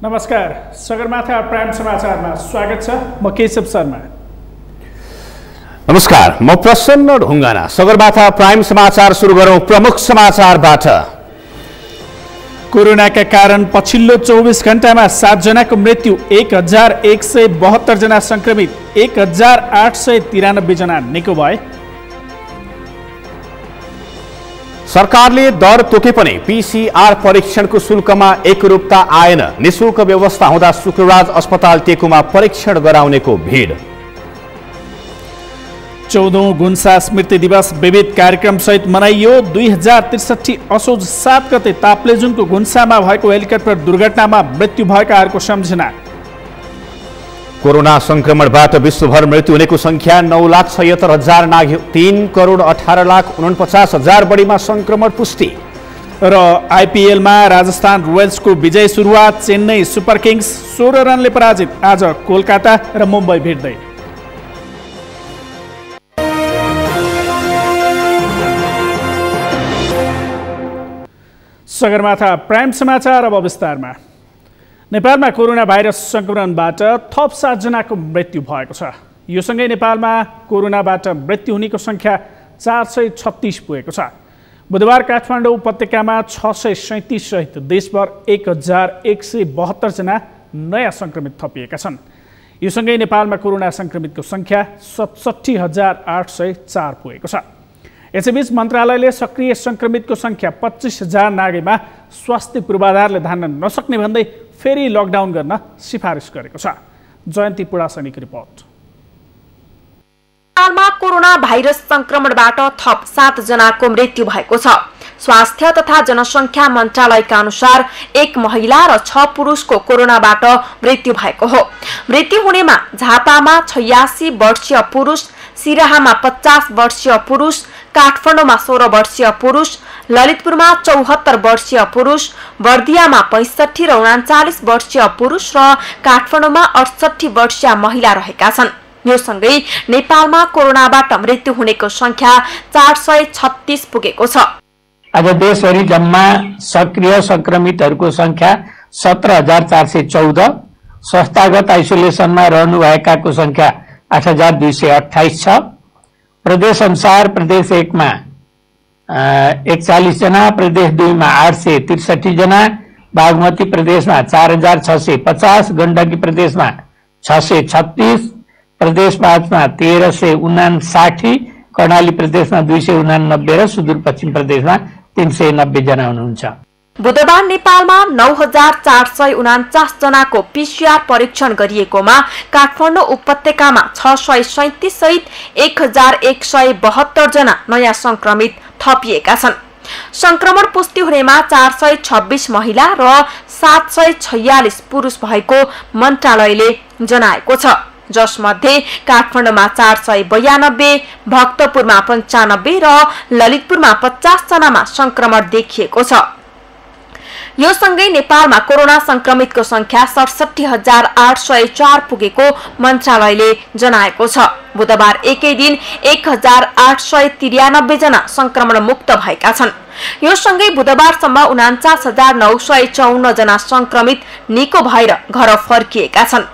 नमस्कार, सगरमाथा प्राइम समाचारमा स्वागत छ। म केशव शर्मा। नमस्कार, म प्रसन्न ढुङ्गाना। सगरमाथा प्राइम समाचार सुरु गरौं प्रमुख समाचारबाट। कोरोनाका कारण पछिल्लो 24 घण्टामा 7 जनाको मृत्यु, 1172 जना संक्रमित, 1893 जना निको भए। सरकारले दर तोके पनि पीसीआर परीक्षणको शुल्कमा एकरूपता आएन। निशुल्क व्यवस्था हुँदा शुक्रराज अस्पताल टेकुमा परीक्षण गराउनेको भिड। 14औं गुन्सा स्मृति दिवस विविध कार्यक्रम सहित मनाइयो। 2063 असोज 7 गते ताप्लेजुङको गुन्सामा भएको हेलिकप्टर दुर्घटनामा मृत्यु भएकाहरूको सम्झना। कोरोना संक्रमणबाट विश्वभर मृत्यु हुनेको संख्या 9,76,000 नाग्यो। 3,18,49,000 बढीमा संक्रमण पुष्टि। र आईपीएलमा राजस्थान रोयल्सको विजय सुरुवात। चेन्नई सुपर किङ्स 16 रनले पराजित। आज कोलकाता र मुम्बई भेट्दै। सगरमाथा प्राइम समाचार अब विस्तारमा। नेपालमा कोरोना भाइरस संक्रमणबाट थप 7 जनाको मृत्यु भएको छ। यो सँगै नेपालमा कोरोनाबाट मृत्यु हुनेको संख्या 436 पुगेको छ। बुधबार काठमाडौँ उपत्यकामा 637 सहित देशभर 1172 जना नयाँ संक्रमित थपिएका छन्। यो सँगै नेपालमा कोरोना संक्रमितको संख्या 67,804 पुगेको छ। यसैबीच मन्त्रालयले सक्रिय संक्रमितको संख्या 25,000 नागेमा स्वास्थ्य पूर्वाधारले धान्न नसक्ने भन्दै फेरि लकडाउन गर्न सिफारिस गरेको छ। जयन्ती पुडासनीको रिपोर्ट। नेपालमा कोरोना भाइरस संक्रमणबाट थप 7 जनाको मृत्यु भएको छ। स्वास्थ्य तथा जनसंख्या मन्त्रालयका अनुसार 1 महिला र 6 पुरुषको कोरोनाबाट मृत्यु भएको हो। मृत्यु हुनेमा झापामा 86 वर्षीय पुरुष, सिराहामा 50 वर्षीय पुरुष, काठमाडौँमा 16 वर्षीय पुरुष, ललितपुरमा 74 वर्षीय पुरुष, बर्दियामा 65 र 39 वर्षीय पुरुष र काठमाडौँमा 68 वर्षीय महिला रहेका छन्। यो सँगै नेपालमा कोरोनाबाट मृत्यु हुनेको संख्या 436 पुगेको छ। आज देशभरि जम्मा सक्रिय संक्रमितहरूको संख्या 17,414, संस्थागत आइसोलेसनमा रहनुभएकाको संख्या 8,228 छ। प्रदेश अनुसार प्रदेश 1 मा 41 जना, प्रदेश 2 मा 863 जना, बागमती प्रदेशमा 4,650, गण्डकी प्रदेशमा 636, प्रदेश 5 मा 1,359, कर्णाली प्रदेशमा 289 र सुदूरपश्चिम प्रदेशमा 390 जना हुनुहुन्छ। बुधबार नेपालमा 9,449 जनाको पीसीआर परीक्षण गरिएकोमा काठमाडौँ उपत्यकामा 637 सहित 1,172 जना नयाँ संक्रमित थपिएका छन्। संक्रमण पुष्टि हुनेमा 426 महिला र 746 पुरुष भएको मन्त्रालयले जनाएको छ। जसमध्ये काठमाडौँमा 492, भक्तपुरमा 95 र ललितपुरमा 50 जनामा संक्रमण देखिएको छ। यो सँगै नेपालमा कोरोना संक्रमितको संख्या 67,804 पुगेको मन्त्रालयले जनाएको छ। बुधबार एकै दिन 1,893 जना संक्रमण मुक्त भएका छन्। यो सँगै बुधबारसम्म 49,954 जना संक्रमित निको भएर घर फर्किएका छन्।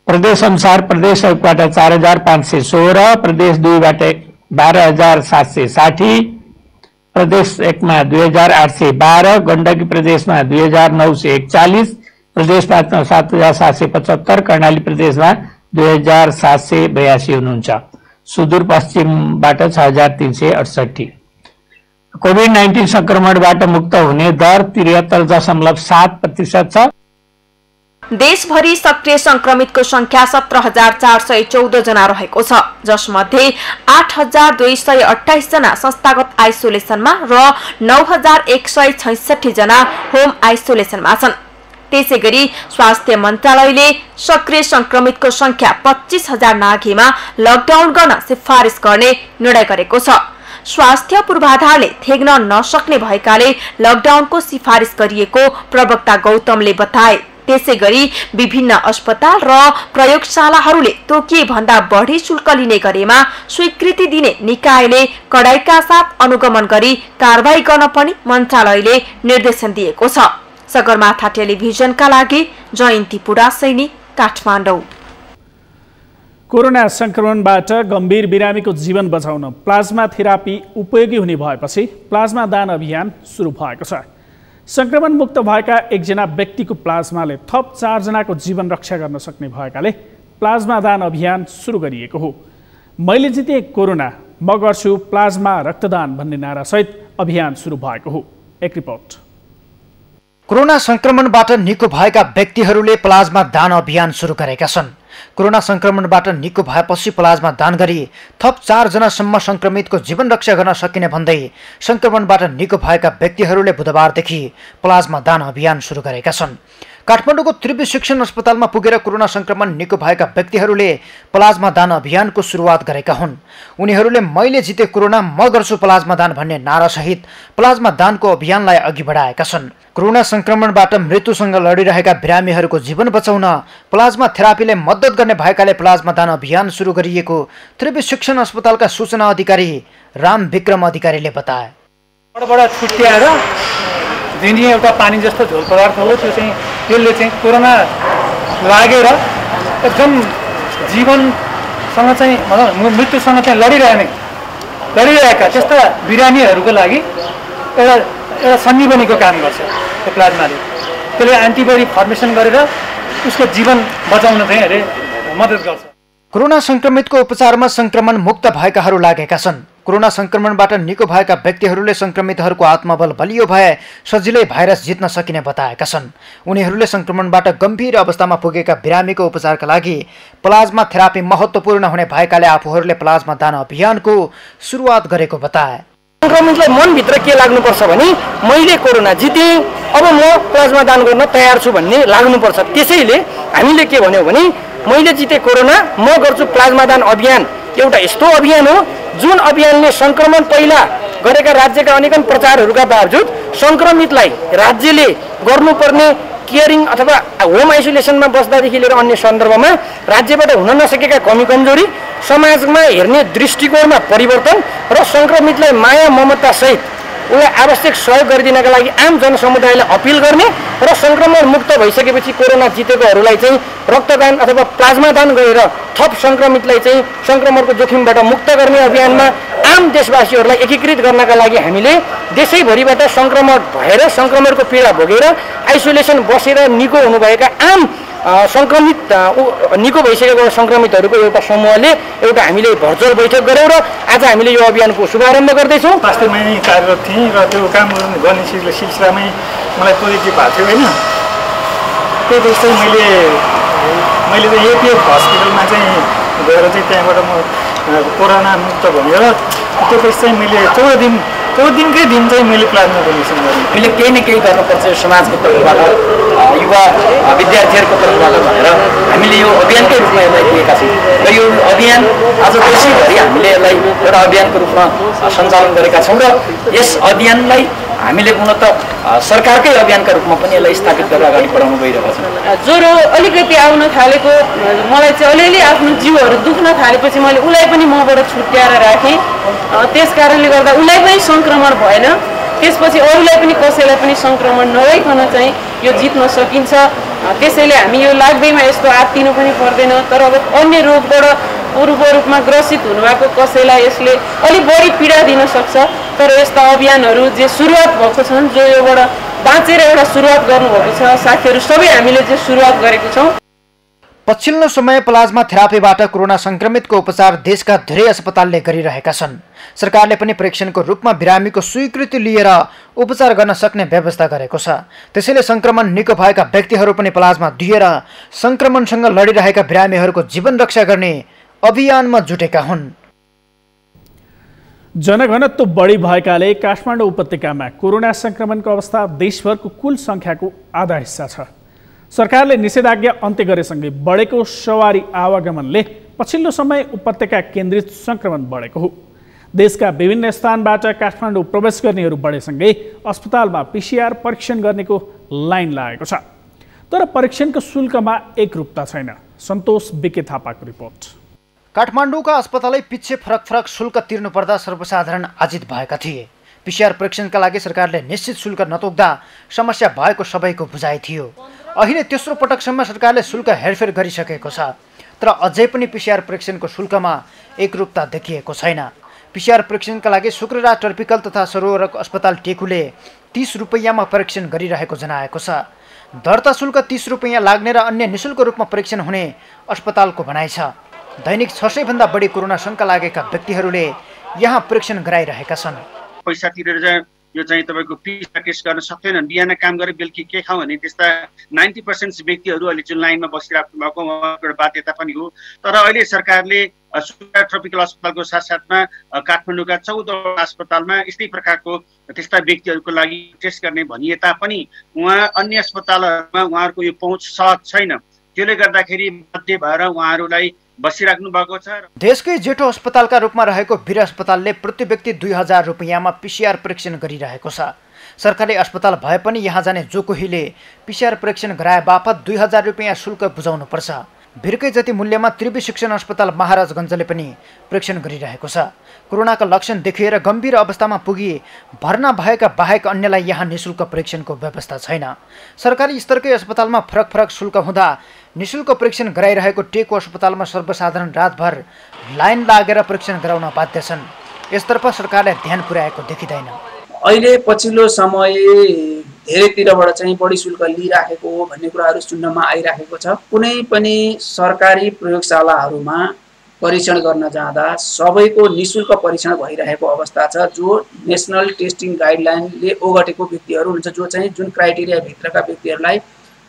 प्रदेश अनुसार प्रदेश 1 बाट 4,516, प्रदेश 2 बाट 12,760, प्रदेश 1 मा 2,812, गण्डकी प्रदेशमा 2,941, प्रदेश 5 मा 7,775, कर्णाली प्रदेशमा 2,782 हुनुहुन्छ। सुदूरपश्चिमबाट 6,368। कोभिड-19 संक्रमणबाट मुक्त हुने दर 73.7% छ। देशभरि सक्रिय संक्रमितको संख्या 17,414 जना रहेको छ। जसमध्ये 8,228 जना संस्थागत आइसोलेसनमा र 9,166 जना होम आइसोलेसनमा छन्। त्यसैगरी स्वास्थ्य मन्त्रालयले सक्रिय संक्रमितको संख्या 25,000 नाघेमा लकडाउन गर्न सिफारिस गर्ने निर्णय गरेको छ। स्वास्थ्य पूर्वाधारले थेग्न नसक्ने भएकाले लकडाउनको सिफारिस गरिएको प्रवक्ता गौतमले बताए। त्यसैगरी विभिन्न अस्पताल र प्रयोगशालाहरूले तोकिए भन्दा बढी शुल्क लिने गरेमा स्वीकृति दिने निकायले कडाइका साथ अनुगमन गरी कारबाही गर्न पनि मन्त्रालयले निर्देशन दिएको छ। सगरमाथा टेलिभिजनका लागि जयन्ती पुडासैनी, काठमाडौँ। कोरोना संक्रमणबाट गम्भीर बिरामीको जीवन बचाउन प्लाज्मा थेरापी उपयोगी हुने भएपछि प्लाज्मा दान अभियान सुरु भएको छ। संक्रमण मुक्त भएका एकजना व्यक्तिको प्लाज्माले थप 4 जनाको जीवन रक्षा गर्न सक्ने भएकाले प्लाज्मा दान अभियान सुरु गरिएको हो। मैले जिते कोरोना, म गर्छु प्लाज्मा रक्तदान भन्ने नारासहित अभियान सुरु भएको हो। एक रिपोर्ट। कोरोना संक्रमणबाट निको भएका व्यक्तिहरूले प्लाज्मा दान अभियान सुरु गरेका छन्। कोरोना संक्रमणबाट निको भएपछि प्लाज्मा दान गरी थप 4 जनासम्म संक्रमितको जीवन रक्षा गर्न सकिने भन्दै संक्रमणबाट निको भएका व्यक्तिहरूले बुधबारदेखि प्लाज्मा दान अभियान सुरु गरेका छन्। काठमाडौँको त्रिवी शिक्षण अस्पतालमा पुगेर कोरोना संक्रमण निको भएका व्यक्तिहरूले प्लाज्मा दान अभियानको सुरुवात गरेका हुन्। उनीहरूले मैले जिते कोरोना, म गर्छु प्लाज्मा दान भन्ने नारासहित प्लाज्मा दानको अभियानलाई अघि बढाएका छन्। कोरोना संक्रमणबाट मृत्युसँग लडिरहेका बिरामीहरूको जीवन बचाउन प्लाज्मा थेरापीले मद्दत गर्ने भएकाले प्लाज्मा दान अभियान सुरु गरिएको त्रिवी शिक्षण अस्पतालका सूचना अधिकारी राम विक्रम अधिकारीले बताए। बडा छुट्याएर जुन एउटा पानी जस्तो झोल पदार्थ हो त्यसले चाहिँ कोरोना लागेर एकदम जीवनसँग चाहिँ मृत्युसँग चाहिँ लडिरहेका त्यस्ता बिरामीहरूको लागि एउटा सञ्जीवनीको काम गर्छ त्यो प्लाज्माले। त्यसले एन्टिबडी फर्मेसन गरेर उसको जीवन बचाउन चाहिँ अरे मद्दत गर्छ। कोरोना संक्रमितको उपचारमा संक्रमण मुक्त भएकाहरू लागेका छन्। कोरोना संक्रमणबाट निको भएका व्यक्तिहरूले संक्रमितहरूको आत्मबल बलियो भए सजिलै भाइरस जित्न सकिने बताएका छन्। उनीहरूले संक्रमणबाट गम्भीर अवस्थामा पुगेका बिरामीको उपचारका लागि प्लाज्मा थेरापी महत्त्वपूर्ण हुने भएकाले आफूहरूले प्लाज्मा दान अभियानको सुरुवात गरेको बताए। संक्रमितलाई मनभित्र के लाग्नुपर्छ भने मैले कोरोना जितेँ, अब म प्लाज्मा दान गर्न तयार छु भन्ने लाग्नुपर्छ। त्यसैले हामीले के भन्यौँ भने मैले जिते कोरोना, म गर्छु प्लाज्मा दान अभियान एउटा यस्तो अभियान हो जुन अभियानले संक्रमण पहिला गरेका राज्यका अनेकन प्रचारहरूका बावजुद संक्रमितलाई राज्यले गर्नुपर्ने केयरिङ अथवा होम आइसोलेसनमा बस्दादेखि लिएर अन्य सन्दर्भमा राज्यबाट हुन नसकेका कमी कमजोरी, समाजमा हेर्ने दृष्टिकोणमा परिवर्तन र संक्रमितलाई माया ममता सहित उनलाई आवश्यक सहयोग गरिदिनका लागि आम जनसमुदायलाई अपिल गर्ने र संक्रमण मुक्त भइसकेपछि कोरोना जितेकोहरूलाई चाहिँ रक्तदान अथवा प्लाज्मा दान गरेर थप संक्रमितलाई चाहिँ संक्रमणको जोखिमबाट मुक्त गर्ने अभियानमा आम देशवासीहरूलाई एकीकृत गर्नका लागि हामीले देशैभरिबाट संक्रमण भएर संक्रमणको पीडा भोगेर आइसोलेसन बसेर निको हुनुभएका आम संक्रमित निको भइसकेको संक्रमितहरूको एउटा समूहले एउटा हामीले भर्चुअल बैठक गऱ्यौँ र आज हामीले यो अभियानको शुभारम्भ गर्दैछौँ। स्वास्थ्यमै कार्यरत थिएँ र त्यो काम गर्ने सिलसिलामै मलाई पोजिटिभ भएको थियो होइन। त्यही जस्तै मैले चाहिँ एपिएफ हस्पिटलमा चाहिँ गएर चाहिँ त्यहाँबाट म कोरोना मुक्त भनेर त्यसपछि चाहिँ मैले 14 दिनकै दिन चाहिँ मैले प्लाज्मा डोनेसन गरेँ। हामीले केही न केही गर्नुपर्छ समाजको तर्फबाट, युवा विद्यार्थीहरूको तर्फबाट भनेर हामीले यो अभियानकै रूपमा यसलाई लिएका छौँ र यो अभियान आज देशैभरि हामीले यसलाई एउटा अभियानको रूपमा सञ्चालन गरेका छौँ र यस अभियानलाई हामीले हुन त सरकारकै अभियानका रूपमा पनि यसलाई स्थापित गरेर अगाडि बढाउन गइरहेका छौँ। ज्वरो अलिकति आउन थालेको मलाई चाहिँ अलिअलि आफ्नो जिउहरू दुख्न थालेपछि मैले उसलाई पनि मबाट छुट्याएर राखेँ। त्यस कारणले गर्दा उसलाई पनि सङ्क्रमण भएन। त्यसपछि अरूलाई पनि कसैलाई पनि सङ्क्रमण नभइकन चाहिँ यो जित्न सकिन्छ। त्यसैले हामी यो लाग्दैमा यस्तो आत्तिनु पनि पर्दैन। तर अब अन्य रोगबाट पूर्व रूपमा ग्रसित हुनुभएको कसैलाई यसले अलिक बढी पीडा दिन सक्छ। तर यस्ता अभियानहरू जे सुरुवात भएको छन्, जो योबाट बाँचेर एउटा सुरुवात गर्नुभएको छ साथीहरू सबै हामीले जे सुरुवात गरेको छौँ। पछिल्लो समय प्लाज्मा थेरापीबाट कोरोना संक्रमितको उपचार देशका धेरै अस्पतालले गरिरहेका छन्। सरकारले पनि परीक्षणको रूपमा बिरामीको स्वीकृति लिएर उपचार गर्न सक्ने व्यवस्था गरेको छ। त्यसैले संक्रमण निको भएका व्यक्तिहरू पनि प्लाज्मा दिएर संक्रमणसँग लडिरहेका बिरामीहरूको जीवन रक्षा गर्ने अभियानमा जुटेका हुन्। जनघनत्व बढी भएकाले काठमाडौँ उपत्यकामा कोरोना संक्रमणको अवस्था देशभरको कुल संख्याको आधा हिस्सा छ। सरकारले निषेधाज्ञा अन्त्य गरेसँगै बढेको सवारी आवागमनले पछिल्लो समय उपत्यका केन्द्रित संक्रमण बढेको हो। देशका विभिन्न स्थानबाट काठमाडौँ प्रवेश गर्नेहरू बढेसँगै अस्पतालमा पीसीआर परीक्षण गर्नेको लाइन लागेको छ। तर परीक्षणको शुल्कमा एकरूपता छैन। सन्तोष बिके थापाको रिपोर्ट। काठमाडौँका अस्पतालै पछि फरक फरक शुल्क तिर्नुपर्दा सर्वसाधारण आजित भएका थिए। पीसीआर परीक्षणका लागि सरकारले निश्चित शुल्क नतोक्दा समस्या भएको सबैको बुझाइ थियो। अहिले तेस्रो पटकसम्म सरकारले शुल्क हेरफेर गरिसकेको छ, तर अझै पनि पीसीआर परीक्षणको शुल्कमा एकरूपता देखिएको छैन। पीसीआर परीक्षणका लागि शुक्रराज ट्रपिकल तथा सरोवरक अस्पताल टेकुले 30 रुपैयाँमा परीक्षण गरिरहेको जनाएको छ। दर्ता शुल्क 30 रुपैयाँ लाग्ने र अन्य निःशुल्क रूपमा परीक्षण हुने अस्पतालको भनाइ छ। दैनिक 600 भन्दा बढी कोरोना शंका लागेका व्यक्तिहरूले यहाँ परीक्षण गराइरहेका छन्। पैसा तिरेर यो चाहिँ तपाईको पीसीआर टेस्ट गर्न सक्दैनन्, बिहान काम गरे बेलुकी के खाऊ भने त्यस्ता 90% व्यक्तिहरू अहिले जुन लाइनमा बसिराख्नु भएको उहाँको बाध्यता पनि हो। तर अहिले सरकारले सुगा ट्रपिकल अस्पतालको साथसाथमा काठमाडौँका 14 अस्पतालमा यस्तै प्रकारको त्यस्ता व्यक्तिहरूको लागि टेस्ट गर्ने भनिए तापनि उहाँ अन्य अस्पतालहरूमा उहाँहरूको यो पहुँच सहज छैन। त्यसले गर्दाखेरि बाध्य भएर उहाँहरूलाई बसिराख्नु भएको छ। देशकै जेठो अस्पतालका रूपमा रहेको वीर अस्पतालले प्रति व्यक्ति 2000 रुपैयाँमा पीसीआर परीक्षण गरिरहेको छ। सरकारी अस्पताल भए पनि यहाँ जाने जो कोहीले पीसीआर परीक्षण गराए बापत 2000 रुपैयाँ शुल्क बुझाउनु पर्छ। भिरकै जति मूल्यमा त्रिवी शिक्षण अस्पताल महाराजगञ्जले पनि परीक्षण गरिरहेको छ। कोरोनाका लक्षण देखिएर गम्भीर अवस्थामा पुगी भर्ना भएका बाहेक अन्यलाई यहाँ निःशुल्क परीक्षणको व्यवस्था छैन। सरकारी स्तरकै अस्पतालमा फरक फरक शुल्क हुँदा निःशुल्क परीक्षण गराइरहेको टेकु अस्पतालमा सर्वसाधारण रातभर लाइन लागेर परीक्षण गराउन बाध्य छन्। यसतर्फ सरकारले ध्यान पुर्याएको देखिँदैन। अहिले पछिल्लो समय धेरैतिरबाट चाहिँ बढी शुल्क लिइराखेको भन्ने कुराहरू सुन्नमा आइराखेको छ। कुनै पनि सरकारी प्रयोगशालाहरूमा परीक्षण गर्न जाँदा सबैको निःशुल्क परीक्षण भइरहेको अवस्था छ। जो नेसनल टेस्टिङ गाइडलाइनले ओगटेको व्यक्तिहरू हुन्छ, जो चाहिँ जुन क्राइटेरिया भित्रका व्यक्तिहरूलाई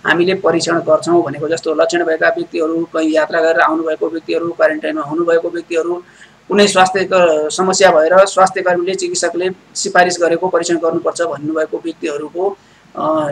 हामीले परीक्षण गर्छौँ भनेको जस्तो लक्षण भएका व्यक्तिहरू, कहीँ यात्रा गरेर आउनुभएको व्यक्तिहरू, क्वारेन्टाइनमा हुनुभएको व्यक्तिहरू, कुनै स्वास्थ्यको समस्या भएर स्वास्थ्य कर्मीले चिकित्सकले सिफारिस गरेको परीक्षण गर्नुपर्छ भन्नुभएको व्यक्तिहरूको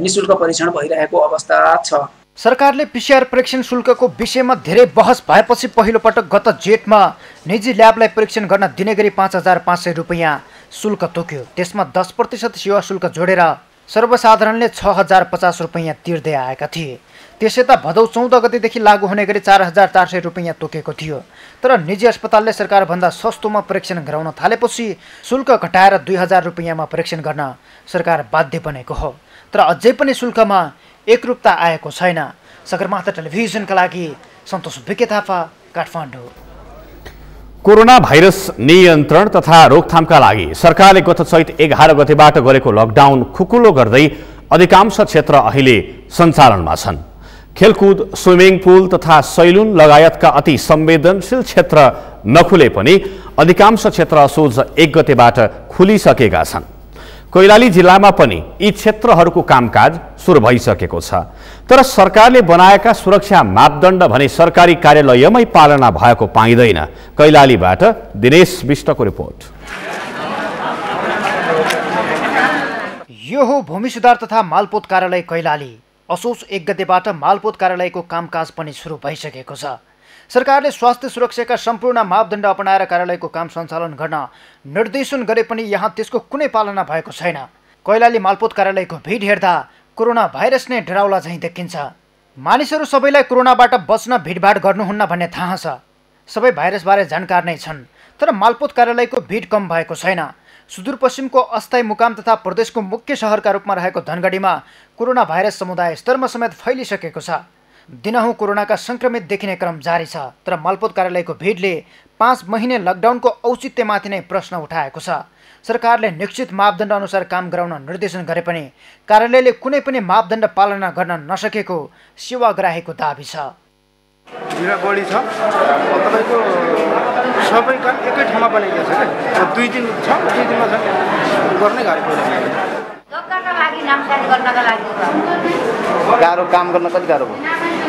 निःशुल्क परीक्षण भइरहेको अवस्था छ। सरकारले पीसीआर परीक्षण शुल्कको विषयमा धेरै बहस भएपछि पहिलो पटक गत जेठमा निजी ल्याबलाई परीक्षण गर्न दिने गरी 5500 रुपैयाँ शुल्क तोक्यो। त्यसमा 10% सेवा शुल्क जोडेर सर्वसाधारणले 6050 रुपैयाँ तिर्दै आएका थिए। त्यसैता भदौ 14 गतेदेखि लागू हुने गरी 4400 रुपैयाँ तोकेको थियो। तर निजी अस्पतालले सरकारभन्दा सस्तोमा परीक्षण गराउन थालेपछि शुल्क घटाएर 2000 रुपैयाँमा परीक्षण गर्न सरकार बाध्य बनेको हो। तर अझै पनि शुल्कमा एकरूपता आएको छैन। सगरमाथा टेलिभिजनका लागि सन्तोष विके थापा, काठमाडौँ। कोरोना भाइरस नियन्त्रण तथा रोकथामका लागि सरकारले गत चैत 11 गतेबाट गरेको लकडाउन खुकुलो गर्दै अधिकांश क्षेत्र अहिले सञ्चालनमा छन्। खेलकुद, स्विमिङ पुल तथा सैलुन लगायतका अति संवेदनशील क्षेत्र नखुले पनि अधिकांश क्षेत्र असोज 1 गतेबाट खुलिसकेका छन्। कैलाली जिल्लामा पनि यी क्षेत्रहरूको कामकाज सुरु भइसकेको छ। तर सरकारले बनाएका सुरक्षा मापदण्ड भने सरकारी कार्यालयमै पालना भएको पाइँदैन। कैलालीबाट दिनेश विष्टको रिपोर्ट। यो हो भूमि सुधार तथा मालपोत कार्यालय कैलाली। असोज 1 गतेबाट मालपोत कार्यालयको कामकाज पनि सुरु भइसकेको छ। सरकारले स्वास्थ्य सुरक्षाका सम्पूर्ण मापदण्ड अपनाएर कार्यालयको काम सञ्चालन गर्न निर्देशन गरे पनि यहाँ त्यसको कुनै पालना भएको छैन। कैलाली मालपोत कार्यालयको भिड हेर्दा कोरोना भाइरस नै डराउला झैँ देखिन्छ। मानिसहरू सबैलाई कोरोनाबाट बच्न भिडभाड गर्नुहुन्न भन्ने थाहा छ। सबै भाइरसबारे जानकार नै छन्। तर मालपोत कार्यालयको भिड कम भएको छैन। सुदूरपश्चिमको अस्थायी मुकाम तथा प्रदेशको मुख्य शहरका रूपमा रहेको धनगढीमा कोरोना भाइरस समुदाय स्तरमा समेत फैलिसकेको छ। दिनहुँ कोरोनाका संक्रमित देखिने क्रम जारी छ। तर मालपोत कार्यालयको भिडले 5 महिने लकडाउनको औचित्यमाथि नै प्रश्न उठाएको छ। सरकारले निश्चित मापदण्ड अनुसार काम गराउन निर्देशन गरे पनि कार्यालयले कुनै पनि मापदण्ड पालना गर्न नसकेको सेवाग्राहीको दाबी छ। भिड बढी छ। तपाईको सबै काम एकै ठाउँमा बनाइएको छ के 2 दिन छ, 2 दिनमा छ गर्नै गाह्रो पर्छ। डक्टरका लागि नामजारी गर्नका लागि गाह्रो काम गर्न कति गाह्रो भयो?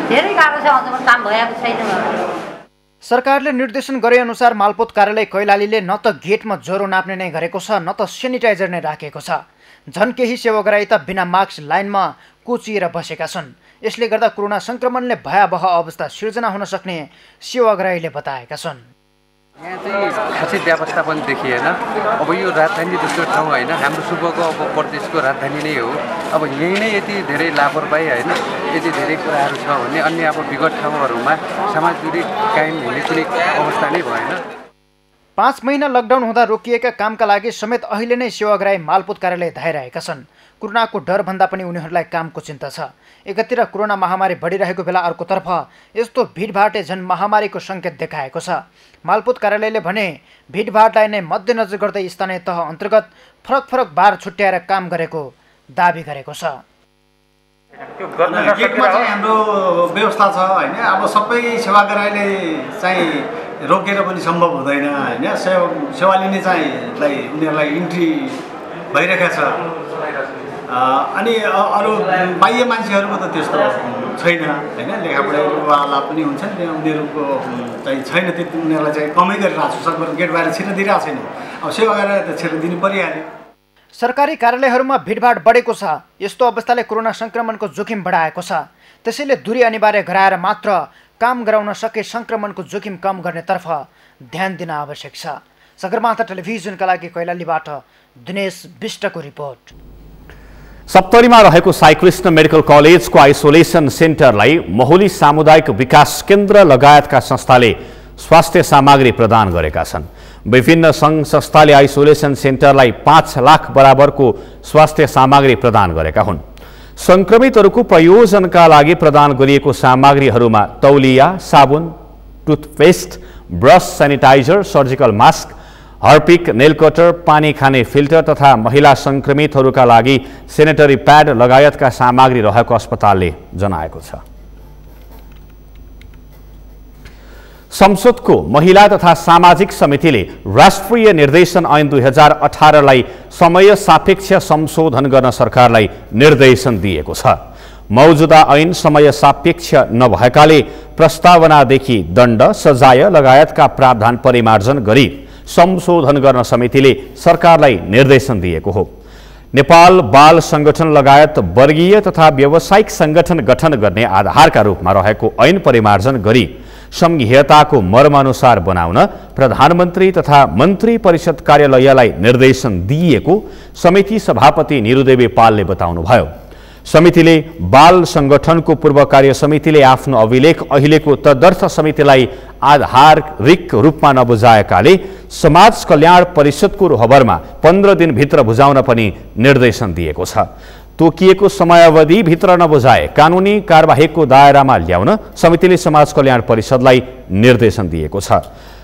धेरै गाह्रो छ। अझसम्म काम भएको छैन। सरकारले निर्देशन गरे अनुसार मालपोत कार्यालय कैलालीले न त गेटमा ज्वरो नाप्ने नै गरेको छ, न त सेनिटाइजर नै राखेको छ। झन् केही सेवाग्राही त बिना मास्क लाइनमा कोचिएर बसेका छन्। यसले गर्दा कोरोना संक्रमणले भयावह अवस्था सिर्जना हुन सक्ने सेवाग्राहीले बताएका छन्। यहाँ चाहिँ खासै व्यवस्थापन देखिएन। अब यो राजधानी जस्तो ठाउँ होइन, हाम्रो सुबको अब प्रदेशको राजधानी नै हो। अब यही नै यति धेरै लापरवाही होइन, यति धेरै कुराहरू छ भने अन्य अब विगत ठाउँहरूमा समाज दूरी कायम हुने कुनै अवस्था नै भएन। 5 महिना लकडाउन हुँदा रोकिएका कामका लागि समेत अहिले नै सेवाग्राही मालपोत कार्यालय धाइरहेका छन्। कोरोनाको डर भन्दा पनि उनीहरूलाई कामको चिन्ता छ। एकातिर कोरोना महामारी बढिरहेको बेला अर्कोतर्फ यस्तो भिडभाडले झन् महामारीको सङ्केत देखाएको छ। मालपोत कार्यालयले भने भिडभाडलाई नै मध्यनजर गर्दै स्थानीय तह अन्तर्गत फरक फरक बार छुट्याएर काम गरेको दाबी गरेको छ। गेटमा चाहिँ हाम्रो व्यवस्था छ होइन। अब सबै सेवाग्राहीले चाहिँ रोकेर पनि सम्भव हुँदैन होइन। सेवा लिने चाहिँ उनीहरूलाई इन्ट्री भइरहेको छ। अनि अरू बाह्य मान्छेहरूको त त्यस्तो छैन होइन। लेखापढाइवाला पनि हुन्छन्, उनीहरूको चाहिँ छैन, त्यति उनीहरूलाई चाहिँ कमै गरिरहेको छु। सकभर गेट बाहिर छिर्न दिइरहेको छैन। अब सेवाग्राहीलाई त छिर्न दिनु परिहाल्यो। सरकारी कार्यालयहरूमा भिडभाड बढेको छ। यस्तो अवस्थाले कोरोना सङ्क्रमणको जोखिम बढाएको छ। त्यसैले दूरी अनिवार्य गराएर मात्र काम गराउन सके सङ्क्रमणको जोखिम कम गर्नेतर्फ ध्यान दिन आवश्यक छ। सगरमाथा टेलिभिजनका लागि कैलालीबाट दिनेश विष्टको रिपोर्ट। सप्तरीमा रहेको साईकृष्ण मेडिकल कलेजको आइसोलेसन सेन्टरलाई मोहुली सामुदायिक विकास केन्द्र लगायतका संस्थाले स्वास्थ्य सामग्री प्रदान गरेका छन्। विभिन्न सङ्घ संस्थाले आइसोलेसन सेन्टरलाई 5 लाख बराबरको स्वास्थ्य सामग्री प्रदान गरेका हुन्। संक्रमितहरूको प्रयोजनका लागि प्रदान गरिएको सामग्रीहरूमा तौलिया, साबुन, toothpaste, brush, sanitiser, surgical mask, Harpic, nail cutter, पानी खाने फिल्टर तथा महिला संक्रमितहरूका लागि सेनेटरी प्याड लगायतका सामग्री रहेको अस्पतालले जनाएको छ। संसदको महिला तथा सामाजिक समितिले राष्ट्रिय निर्देशन ऐन 2018लाई समय सापेक्ष संशोधन गर्न सरकारलाई निर्देशन दिएको छ। मौजुदा ऐन समय सापेक्ष नभएकाले प्रस्तावनादेखि दण्ड, सजाय लगायतका प्रावधान परिमार्जन गरी संशोधन गर्न समितिले सरकारलाई निर्देशन दिएको हो। नेपाल बाल संगठन लगायत वर्गीय तथा व्यावसायिक संगठन गठन गर्ने आधारका रूपमा रहेको ऐन परिमार्जन गरी संघीयताको मर्मानुसार बनाउन प्रधानमन्त्री तथा मन्त्री परिषद कार्यालयलाई निर्देशन दिएको समिति सभापति निरुदेवी पालले बताउनुभयो। समितिले बाल संगठनको पूर्व कार्य समितिले आफ्नो अभिलेख अहिलेको तदर्थ समितिलाई आधारिक रूपमा नबुझाएकाले समाज कल्याण परिषदको रोहबरमा 15 दिनभित्र बुझाउन पनि निर्देशन दिएको छ। तोकिएको समयावधिभित्र नबुझाए कानुनी कारबाहीको दायरामा ल्याउन समितिले समाज कल्याण परिषदलाई निर्देशन दिएको छ।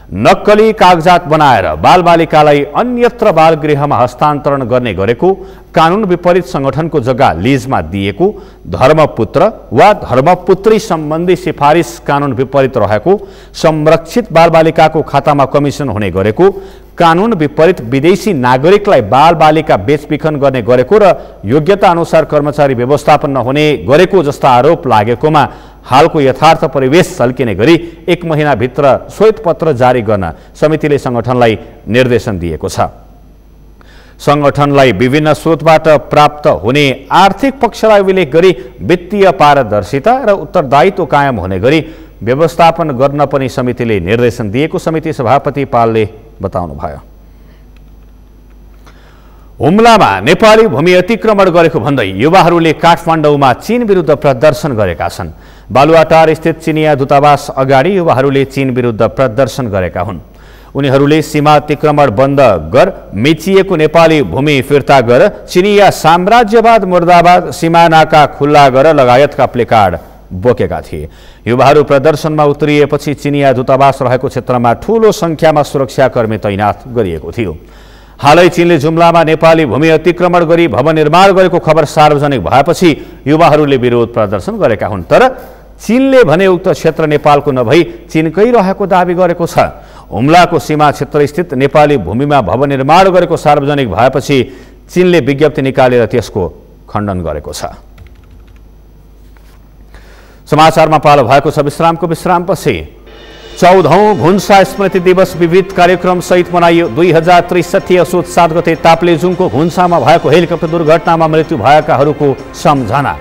नक्कली कागजात बनाएर बालबालिकालाई अन्यत्र बालगृहमा हस्तान्तरण गर्ने गरेको, कानुन विपरीत संगठनको जग्गा लिजमा दिएको, धर्मपुत्र वा धर्मपुत्री सम्बन्धी सिफारिस कानुन विपरीत रहेको, संरक्षित बालबालिकाको खातामा कमिसन हुने गरेको, कानुन विपरीत विदेशी नागरिकलाई बालबालिका बेचबिखन गर्ने गरेको र योग्यता अनुसार कर्मचारी व्यवस्थापन नहुने गरेको जस्ता आरोप लागेकोमा हालको यथार्थ परिवेश सल्किने गरी 1 महिनाभित्र श्वेतपत्र जारी गर्न समितिले संगठनलाई निर्देशन दिएको छ। संगठनलाई विभिन्न स्रोतबाट प्राप्त हुने आर्थिक पक्षलाई उल्लेख गरी वित्तीय पारदर्शिता र उत्तरदायित्व कायम हुने गरी व्यवस्थापन गर्न पनि समितिले निर्देशन दिएको समिति सभापति पालले बताउनुभयो। हुम्लामा नेपाली भूमि अतिक्रमण गरेको भन्दै युवाहरूले काठमाडौँमा चीन विरुद्ध प्रदर्शन गरेका छन्। बालुवाटार स्थित चिनिया दूतावास अगाडि युवाहरूले चीन विरुद्ध प्रदर्शन गरेका हुन्। उनीहरूले सीमा अतिक्रमण बन्द गर, मेचिएको नेपाली भूमि फिर्ता गर, चिनिया साम्राज्यवाद मुर्दाबाद, सीमा नाका खुल्ला गर लगायतका प्लेकार्ड बोकेका थिए। युवाहरू प्रदर्शनमा उत्रिएपछि चिनिया दूतावास रहेको क्षेत्रमा ठूलो संख्यामा सुरक्षाकर्मी तैनात गरिएको थियो। हालै चीनले जुम्लामा नेपाली भूमि अतिक्रमण गरी भवन निर्माण गरेको खबर सार्वजनिक भएपछि युवाहरूले विरोध प्रदर्शन गरेका हुन्। तर चीनले भने उक्त क्षेत्र नेपालको नभई चीनकै रहेको दावी गरेको छ। हुम्लाको सीमा क्षेत्रस्थित नेपाली भूमिमा भवन निर्माण गरेको सार्वजनिक भएपछि चीनले विज्ञप्ति निकालेर त्यसको खण्डन गरेको छ। समाचारमा पालो भएको छ विश्रामको। विश्रामपछि 14औं घुन्सा स्मृति दिवस विविध कार्यक्रम सहित मनाइयो। 2063 असोज 7 गते ताप्लेजुङको घुन्सामा भएको हेलिकप्टर दुर्घटनामा मृत्यु भएकाहरूको सम्झना।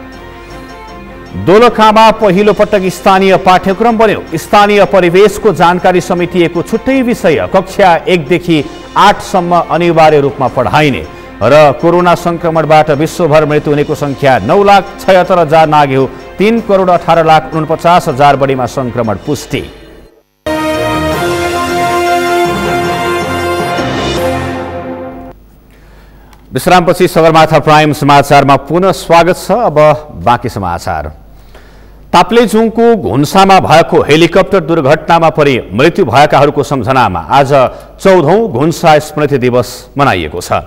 दोलखामा पहिलो पटक स्थानीय पाठ्यक्रम बन्यो। स्थानीय परिवेशको जानकारी समेटिएको छुट्टै विषय कक्षा 1 देखि 8 सम्म अनिवार्य रूपमा पढाइने र कोरोना संक्रमणबाट विश्वभर मृत्यु हुनेको संख्या 9,76,000 नाग्यो। 3,18,49,000 बढीमा संक्रमण पुष्टि। विश्रामपछि सगरमाथा प्राइम समाचारमा पुनः स्वागत छ। अब बाँकी समाचार। ताप्लेजुङको घुन्सामा भएको हेलिकप्टर दुर्घटनामा परि मृत्यु भएकाहरूको सम्झनामा आज 14औं घुन्सा स्मृति दिवस मनाइएको छ।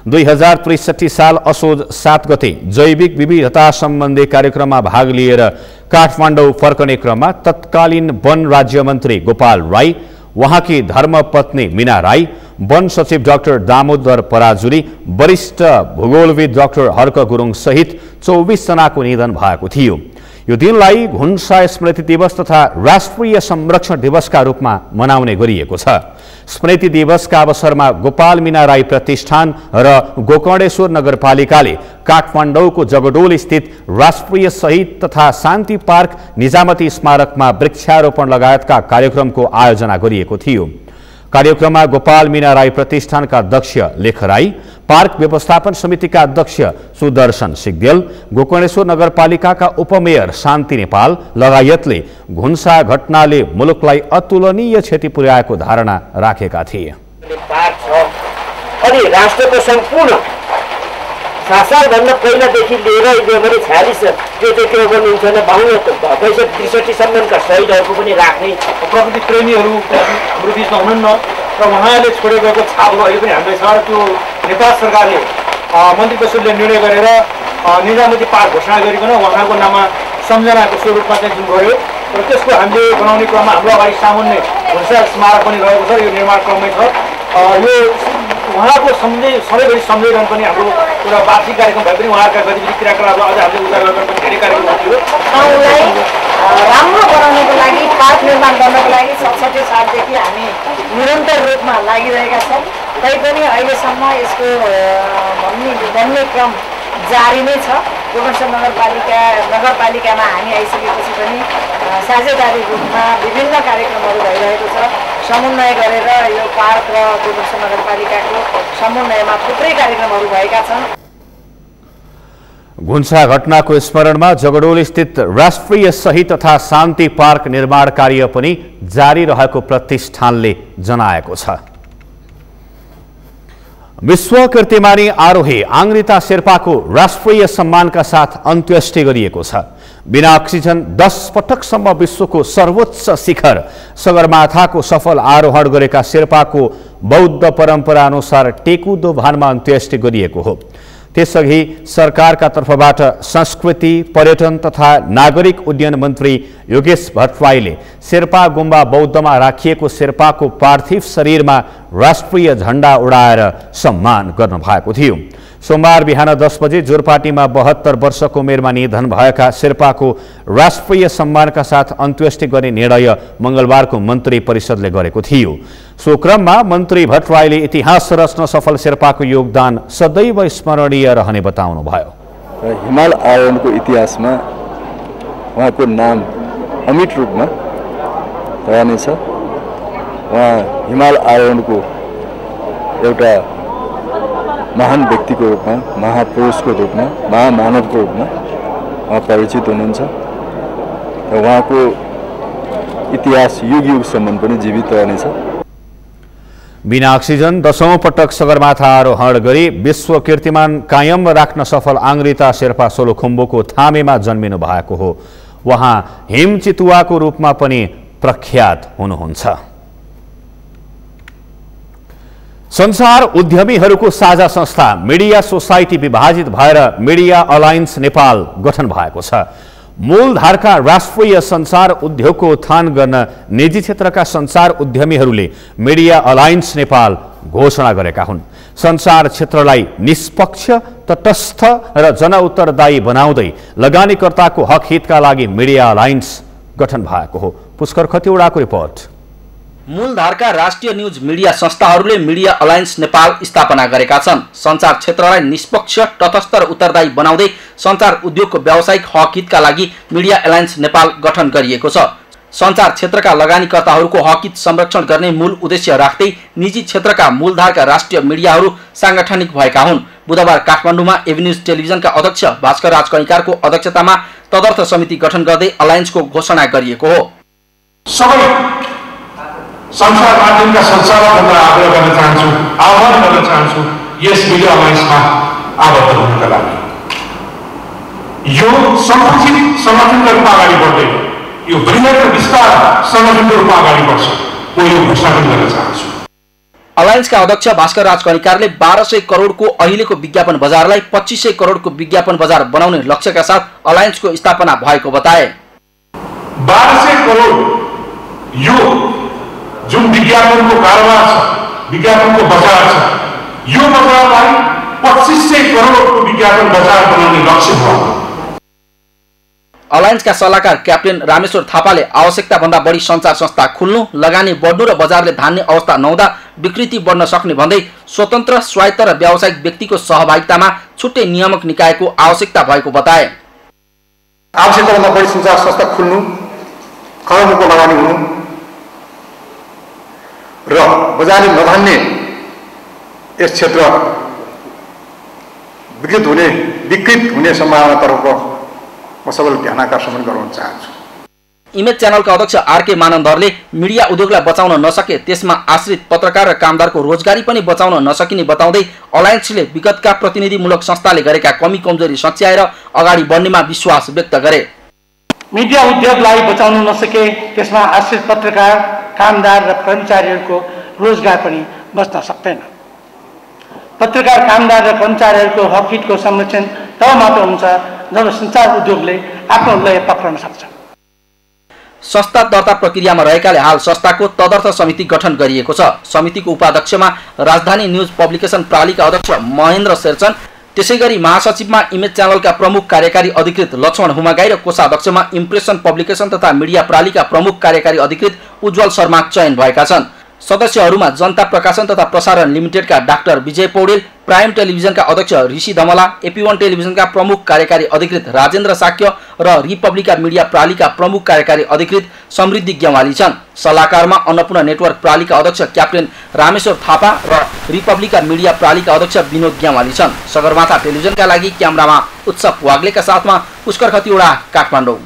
2063 साल असोज 7 गते जैविक विविधता सम्बन्धी कार्यक्रममा भाग लिएर काठमाडौँ फर्कने क्रममा तत्कालीन वन राज्य मन्त्री गोपाल राई, उहाँकी धर्मपत्नी मीना राई, वन सचिव डाक्टर दामोदर पराजुली, वरिष्ठ भूगोलविद डाक्टर हर्क गुरुङ सहित 24 जनाको निधन भएको थियो। यो दिनलाई घुन्सा स्मृति दिवस तथा राष्ट्रिय संरक्षण दिवसका रूपमा मनाउने गरिएको छ। स्मृति दिवसका अवसरमा गोपाल मीना राई प्रतिष्ठान र गोकर्णेश्वर नगरपालिकाले काठमाडौँको जगडोल स्थित राष्ट्रिय शहीद तथा शान्ति पार्क निजामती स्मारकमा वृक्षारोपण लगायतका कार्यक्रमको आयोजना गरिएको थियो। कार्यक्रममा गोपाल मीना राई प्रतिष्ठानका अध्यक्ष लेख राई, पार्क व्यवस्थापन समितिका अध्यक्ष सुदर्शन सिग्देल, गोकर्णेश्वर नगरपालिकाका उपमेयर शान्ति नेपाल लगायतले घुन्सा घटनाले मुलुकलाई अतुलनीय क्षति पुर्याएको धारणा राखेका थिए। अनि राष्ट्रको सम्पूर्ण शासनभन्दा पहिलादेखि लिएर जनवरी 46 त्यो बनिन्छ भने 62-63 सम्मका शहीदहरूको पनि राख्ने प्रकृति प्रेमीहरू हाम्रो बिचमा हुनुहुन्न र उहाँले छोडेर गएको छाप अहिले पनि हामीलाई छ। त्यो नेपाल सरकारले मन्त्री परिषदले निर्णय गरेर निजामती पार्क घोषणा गरिकन उहाँको नाममा सम्झनाको स्वरूपमा चाहिँ जुन गर्यो र त्यसको हामीले बनाउने क्रममा हाम्रो अगाडि सामान्य घोषणा स्मारक पनि रहेको छ। यो निर्माण क्रममै छ। यो उहाँको सधैँभरि सम्झेर पनि हाम्रो एउटा वार्षिक कार्यक्रम भए पनि उहाँका गतिविधि क्रियाकलापहरू अझ हामीले उजागर गर्न पनि धेरै कार्यक्रम थियो। ठाउँलाई राम्रो बनाउनको लागि, पार्क निर्माण गर्नको लागि 67 सालदेखि हामी निरन्तर रूपमा लागिरहेका छौँ। तैपनि अहिलेसम्म यसको बन्ने क्रम जारी नै छ। गोकर्णेश्वर नगरपालिकामा हामी आइसकेपछि पनि साझेदारी रूपमा विभिन्न कार्यक्रमहरू भइरहेको छ। समन्वय गरेर यो पार्क र गोकर्णेश्वर नगरपालिकाको समन्वयमा थुप्रै कार्यक्रमहरू भएका छन्। घुन्सा घटनाको स्मरणमा जगडोल स्थित राष्ट्रिय शहीद तथा शान्ति पार्क निर्माण कार्य पनि जारी रहेको प्रतिष्ठानले जनाएको छ। विश्व कीर्तिमानी आरोही आङ्ग्रिता शेर्पाको राष्ट्रिय सम्मानका साथ अन्त्येष्टि गरिएको छ। बिना अक्सिजन 10 पटकसम्म विश्वको सर्वोच्च शिखर सगरमाथाको सफल आरोहण गरेका शेर्पाको बौद्ध परम्परा अनुसार टेकुदो भानमा अन्त्येष्टि गरिएको हो। त्यसअघि सरकारका तर्फबाट संस्कृति, पर्यटन तथा नागरिक उड्डयन मन्त्री योगेश भट्टराईले शेर्पा गुम्बा बौद्धमा राखिएको शेर्पाको पार्थिव शरीरमा राष्ट्रिय झण्डा उडाएर सम्मान गर्नु भएको थियो। सोमबार बिहान 10 बजे जोरपाटीमा 72 वर्षको उमेरमा निधन भएका शेर्पाको राष्ट्रिय सम्मानका साथ अन्त्येष्टि गर्ने निर्णय मंगलबारको मन्त्री परिषदले गरेको थियो। सो क्रममा मन्त्री भट्टराईले इतिहास रच्न सफल शेर्पाको योगदान सदैव स्मरणीय रहने बताउनुभयो। हिमाल आरोहणको इतिहासमा उहाँको नाम अमिट रूपमा रहनेछ। उहाँ हिमाल आरोहणको एउटा महान व्यक्तिको रूपमा, महापुरुषको रूपमा, महामानवको रूपमा उहाँ परिचित हुनुहुन्छ र उहाँको इतिहास युग युगसम्म पनि जीवित रहनेछ। बिना अक्सिजन 10औं पटक सगरमाथा आरोहण गरी विश्व कीर्तिमान कायम राख्न सफल आङ्ग्रिता शेर्पा सोलुखुम्बुको थामेमा जन्मिनु भएको हो। उहाँ हिमचितुवाको रूपमा पनि प्रख्यात हुनुहुन्छ। संसार उद्यमीहरूको साझा संस्था मिडिया सोसाइटी विभाजित भएर मिडिया अलायन्स नेपाल गठन भएको छ। मूलधारका राष्ट्रिय संचार उद्योगको उत्थान गर्न निजी क्षेत्रका संचार उद्यमीहरूले मिडिया अलायन्स नेपाल घोषणा गरेका हुन्। संचार क्षेत्रलाई निष्पक्ष, तटस्थ र जनउत्तरदायी बनाउँदै लगानीकर्ताको हक हितका लागि मिडिया अलायन्स गठन भएको हो। पुष्कर खतिवडाको रिपोर्ट। मूलधारका राष्ट्रिय न्यूज मिडिया संस्थाहरूले मिडिया अलायन्स नेपाल स्थापना गरेका छन्। संचार क्षेत्रलाई निष्पक्ष, तटस्थ र उत्तरदायी बनाउँदै संचार उद्योगको व्यावसायिक हक हितका लागि मिडिया अलायन्स नेपाल गठन गरिएको छ। संचार क्षेत्रका लगानीकर्ताहरूको हक हित संरक्षण गर्ने मूल उद्देश्य राख्दै निजी क्षेत्रका मूलधारका राष्ट्रिय मिडियाहरू सांगठनिक भएका हुन्। बुधबार काठमाडौँमा एभिन्यूज टेलिभिजनका अध्यक्ष भास्कर राज कैँकारको अध्यक्षतामा तदर्थ समिति गठन गर्दै अलायन्सको घोषणा गरिएको हो। संसार माध्यमका सञ्चालकहरूलाई आग्रह गर्न चाहन्छु, आह्वान गर्न चाहन्छु, यस मिडिया अलायन्समा आबद्ध हुनका लागि यो संकुचित संगठनका रूपमा अगाडि बढ्दैन, यो बृहत र विस्तार संगठनको रूपमा अगाडि बढ्छ। म यो घोषणा पनि गर्न चाहन्छु। अलायन्सका अध्यक्ष भास्कर राज कणिकारले 1200 करोडको अहिलेको विज्ञापन बजारलाई 2500 करोडको विज्ञापन बजार बनाउने लक्ष्यका साथ अलायन्सको स्थापना भएको बताए। 1200 करोड यो जुन विज्ञापनको कारोबार छ, विज्ञापनको बजार छ, यो बजारलाई 2500 करोडको विज्ञापन बजार बनाउने लक्ष्य हो। अलायन्सका सल्लाहकार क्याप्टेन रामेश्वर थापाले आवश्यकता भन्दा बढी सञ्चार संस्था खुल्नु, लगानी बढ्नु र बजारले धान्ने अवस्था नहुँदा विकृति बढ्न सक्ने भन्दै स्वतन्त्र, स्वायत्त र व्यावसायिक व्यक्तिको सहभागितामा छुट्टै नियामक निकायको आवश्यकता भएको बताए। आवश्यकता भन्दा बढी सञ्चार संस्था खुल्नु, करोडको लगानी हुनु र बजारले नधान्ने यस क्षेत्र विकृत हुने सम्भावनातर्फ म सबैलाई ध्यान आकर्षण गराउन चाहन्छु। इमेज च्यानलका अध्यक्ष आरके मानन्दरले मिडिया उद्योगलाई बचाउन नसके त्यसमा आश्रित पत्रकार र कामदारको रोजगारी पनि बचाउन नसकिने बताउँदै अलायन्सले विगतका प्रतिनिधिमूलक संस्थाले गरेका कमी कमजोरी सच्याएर अगाडि बढ्नेमा विश्वास व्यक्त गरे। मिडिया उद्योगलाई बचाउन नसके त्यसमा आश्रित पत्रकार, कामदार र कर्मचारीहरूको रोजगार पनि बच्न सक्दैन। पत्रकार, कामदार र कर्मचारीहरूको हक हितको संरक्षण तब मात्र हुन्छ जब सञ्चार उद्योगले आफ्नो लय पक्रन सक्छ। संस्था दर्ता प्रक्रियामा रहेकाले हाल संस्थाको तदर्थ समिति गठन गरिएको छ। समितिको उपाध्यक्षमा राजधानी न्युज पब्लिकेसन प्रालिका अध्यक्ष महेन्द्र शेरचन, त्यसैगरी महासचिवमा इमेज च्यानलका प्रमुख कार्यकारी अधिकृत लक्ष्मण हुमागाई र कोषाध्यक्षमा इम्प्रेसन पब्लिकेसन तथा मिडिया प्रालिका प्रमुख कार्यकारी अधिकृत उज्जवल शर्मा चयन भएका छन्। सदस्यहरूमा जनता प्रकाशन तथा प्रसारण लिमिटेडका डाक्टर विजय पौडेल, प्राइम टेलिभिजनका अध्यक्ष ऋषि धमला, एपी1 टेलिभिजनका प्रमुख कार्यकारी अधिकृत राजेन्द्र साक्य र रिपब्लिका मिडिया प्रालिका प्रमुख कार्यकारी अधिकृत समृद्धि ग्यावाली छन्। सल्लाहकारमा अन्नपूर्ण नेटवर्क प्रालिका अध्यक्ष क्याप्टेन रामेश्वर थापा र रिपब्लिका मिडिया प्रालिका अध्यक्ष विनोद ग्यावाली छन्। सगरमाथा टेलिभिजनका लागि क्यामेरामा उत्सव वाग्लेका साथमा पुष्कर खतिवडा, काठमाडौँ।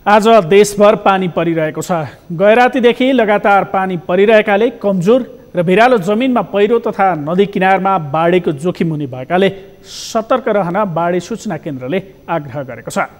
आज देशभर पानी परिरहेको छ। गैरातीदेखि लगातार पानी परिरहेकाले कमजोर र भिरालो जमिनमा पहिरो तथा नदी किनारमा बाढीको जोखिम हुने भएकाले सतर्क रहन बाढी सूचना केन्द्रले आग्रह गरेको छ।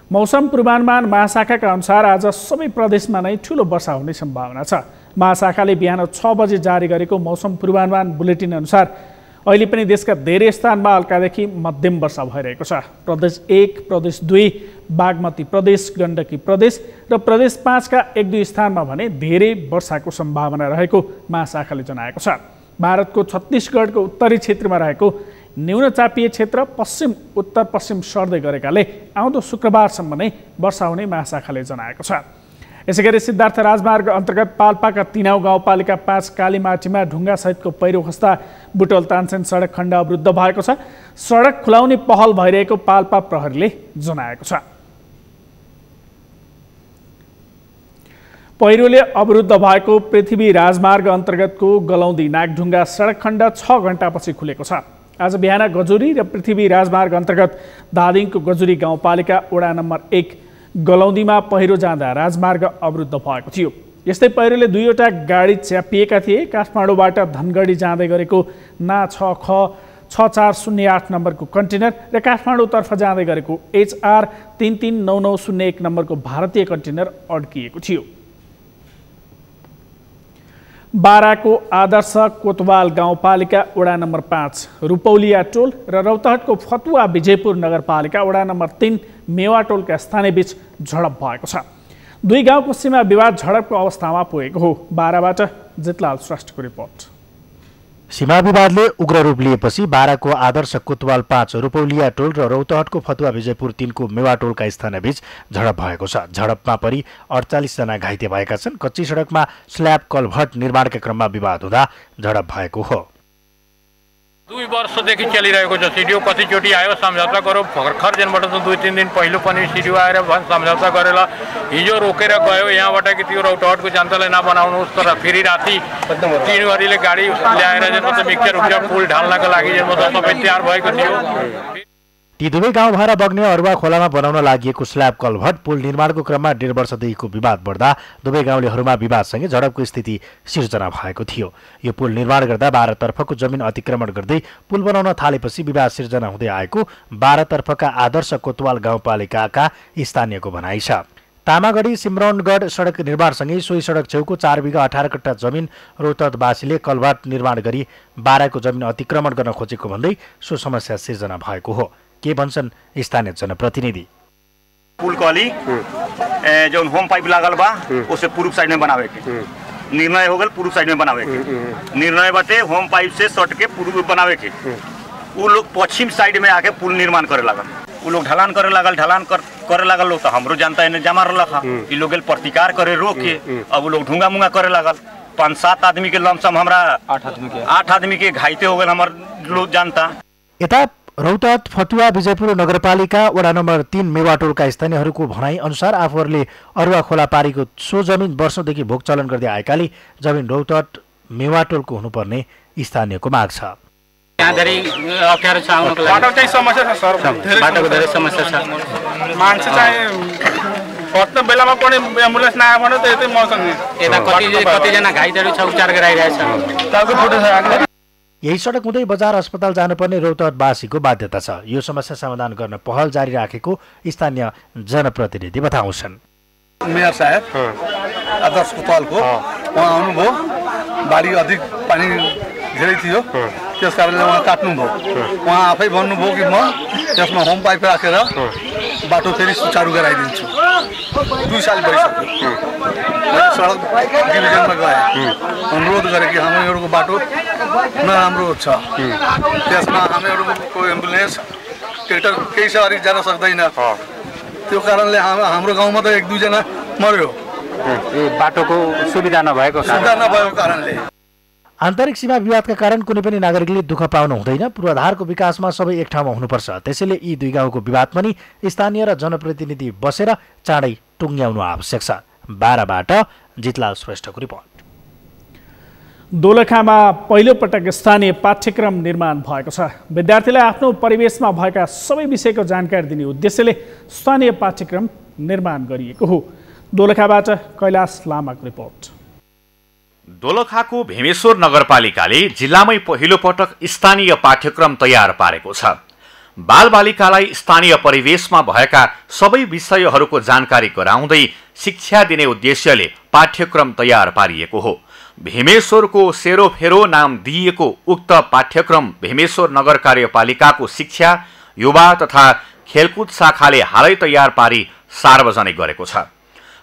मौसम पूर्वानुमान महाशाखाका अनुसार आज सबै प्रदेशमा नै ठूलो वर्षा हुने सम्भावना छ। महाशाखाले बिहान 6 बजे जारी गरेको मौसम पूर्वानुमान बुलेटिन अनुसार अहिले पनि देशका धेरै स्थानमा हल्कादेखि मध्यम वर्षा भइरहेको छ। प्रदेश 1, प्रदेश 2, बागमती प्रदेश, गण्डकी प्रदेश र प्रदेश 5 का 1-2 स्थानमा भने धेरै वर्षाको सम्भावना रहेको महाशाखाले जनाएको छ। भारतको छत्तीसगढको उत्तरी क्षेत्रमा रहेको न्यून चापिय क्षेत्र पश्चिम उत्तर पश्चिम सर्दै गरेकाले आउँदो शुक्रबारसम्म नै वर्षा हुने महाशाखाले जनाएको छ। यसैगरी सिद्धार्थ राजमार्ग अन्तर्गत पाल्पाका तिनाउ गाउँपालिका 5 कालीमाटीमा ढुङ्गासहितको पहिरो खस्दा बुटोल तानसेन सडक खण्ड अवरुद्ध भएको छ। सडक खुलाउने पहल भइरहेको पाल्पा प्रहरीले जनाएको छ। पहिरोले अवरुद्ध भएको पृथ्वी राजमार्ग अन्तर्गतको गलौदी नागढुङ्गा सडक खण्ड 6 घण्टापछि खुलेको छ। आज बिहान गजुरी र पृथ्वी राजमार्ग अन्तर्गत धादिङको गजुरी गाउँपालिका वडा नम्बर 1 गलौदीमा पहिरो जाँदा राजमार्ग अवरुद्ध भएको थियो। यस्तै पहिरोले 2वटा गाडी च्यापिएका थिए। काठमाडौँबाट धनगढी जाँदै गरेको ना 6ख 6408 नम्बरको कन्टेनर र काठमाडौँतर्फ जाँदै गरेको HR 339901 नम्बरको भारतीय कन्टेनर अड्किएको थियो। बाराको आदर्श कोतवाल गाउँपालिका वडा नम्बर 5 रुपौलिया टोल र रौतहटको फतुवा विजयपुर नगरपालिका वडा नम्बर 3 मेवा टोलका स्थानीय बीच झडप भएको छ। दुई गाउँको सीमा विवाद झडपको अवस्थामा पुगेको हो। बाराबाट जितलाल श्रेष्ठको रिपोर्ट। सीमा विवादले उग्र रूप लिएपछि बाराको आदर्श कोतवाल 5 रुपौलिया टोल र रौतहटको फतुवा विजयपुर 3 को मेवा टोलका स्थानीयबीच झडप भएको छ। झडपमा परि 48 जना घाइते भएका छन्। कच्ची सडकमा स्ल्याब कलभट निर्माणका क्रममा विवाद हुँदा झडप भएको हो। 2 वर्षदेखि चलिरहेको छ। सिडिओ कतिचोटि आयो सम्झौता गरौँ, भर्खर दिनबाट त 2-3 दिन पहिलो पनि सिडिओ आएर सम्झौता गरेर हिजो रोकेर गयो यहाँबाट कि त्यो रौतहटको जनतालाई नबनाउनुहोस्, तर फेरि राति तिनीहरूले गाडी ल्याएर मिक्सर पुल ढाल्नको लागि सबै तयार भएको थियो। ती दुवै गाउँ भएर बग्ने अरुवा खोलामा बनाउन लागि स्ल्याब कल्भर्ट पुल निर्माणको क्रममा 1.5 वर्षदेखिको विवाद बढ्दा दुवै गाउँलेहरूमा विवादसँगै झडपको स्थिति सिर्जना भएको थियो। यो पुल निर्माण गर्दा 12 तर्फको जमिन अतिक्रमण गर्दै पुल बनाउन थालेपछि विवाद सिर्जना हुँदै आएको 12 तर्फका आदर्श कोतवाल गाउँपालिकाका स्थानीयको भनाइ छ। तामागढी सिमरौनगढ सडक निर्माणसँगै सोही सडक छेउको 4 बिघा 18 कट्टा जमिन रौतहटवासीले कल्भर्ट निर्माण गरी 12 को जमिन अतिक्रमण गर्न खोजेको भन्दै सो समस्या सिर्जना भएको हो। के भन्छन् स्थानीय जनप्रतिनिधि? पुल कली जो होम पाइप लागल बा उसे पूर्व साइड में बनावे के निर्णय हो गल, पूर्व साइड में बनावे के निर्णय बाटे होम पाइप से सट के पूर्व बनावे के। वो लोग पश्चिम साइड में आके पुल निर्माण करे लागल, वो लोग ढलान करे लागल लोग तो हमरो जानता है जमा रखा ये लोग प्रतिकार करे रोक के। अब वो लोग ढूंगा मुंगा करे लागल, 5-7 आदमी के लमसम हमरा 8 आदमी के घाइते हो गए हमार लोग जानता। यता रौतहट फतुवा विजयपुर नगरपालिका वडा नम्बर 3 मेवाटोलका स्थानीयहरूको भनाइ अनुसार आफूहरूले अरुवा खोला पारीको सो जमिन वर्षौंदेखि भोग चलन गर्दै आएकाले जमिन रौतहट मेवाटोलको हुनुपर्ने स्थानीयको माग छ। यहाँ धेरै अप्ठ्यारो छ आउनको लागि, बाटो चाहिँ समस्या छ सर, बाटोको धेरै समस्या छ। मान्छे चाहिँ फर्स्ट बेलामा पनि एम्बुलेन्स नआयो भने त यतै मर्छन् नि। यता कतिजना घाइतेहरू छ, उपचार गराइरहेछ। ताको फोटो छ। यही सडक हुँदै बजार अस्पताल जानुपर्ने रौतहटवासीको बाध्यता छ। यो समस्या समाधान गर्न पहल जारी राखेको स्थानीय जनप्रतिनिधि बताउँछन्। मेयर साहेब आदर्श कोतवालको उहाँ आउनुभयो, बाढी अधिक पानी धेरै थियो त्यस कारणले उहाँ काट्नुभयो। उहाँ आफै भन्नुभयो कि म त्यसमा होम पाइप राखेर बाटो फेरि सुचारू गराइदिन्छु। 2 साल भइसक्यो सडक डिभिजनमा गए, अनुरोध गरे कि हामीहरूको बाटो नराम्रो छ, त्यसमा हामीहरूको एम्बुलेन्स ट्र्याक्टर केही सवारी जान सक्दैन। त्यो कारणले हाम्रो गाउँमा त 1-2 जना मर्यो बाटोको सुविधा नभएको कारणले। आन्तरिक सीमा विवादका कारण कुनै पनि नागरिकले दुःख पाउनु हुँदैन। पूर्वाधारको विकासमा सबै एक ठाउँमा हुनुपर्छ। त्यसैले यी 2 गाउँको विवाद पनि स्थानीय र जनप्रतिनिधि बसेर चाँडै टुङ्ग्याउनु आवश्यक छ। 12बाट जितलाल श्रेष्ठको रिपोर्ट। दोलखामा पहिलो पटक स्थानीय पाठ्यक्रम निर्माण भएको छ। विद्यार्थीलाई आफ्नो परिवेशमा भएका सबै विषयको जानकारी दिने उद्देश्यले स्थानीय पाठ्यक्रम निर्माण गरिएको हो। दोलखाबाट कैलाश लामाको रिपोर्ट। दोलखाको भीमेश्वर नगरपालिकाले जिल्लामै पहिलो पटक स्थानीय पाठ्यक्रम तयार पारेको छ। बालबालिकालाई स्थानीय परिवेशमा भएका सबै विषयहरूको जानकारी गराउँदै शिक्षा दिने उद्देश्यले पाठ्यक्रम तयार पारिएको हो। भीमेश्वरको सेरोफेरो नाम दिइएको उक्त पाठ्यक्रम भीमेश्वर नगर कार्यपालिकाको शिक्षा, युवा तथा खेलकुद शाखाले हालै तयार पारी सार्वजनिक गरेको छ।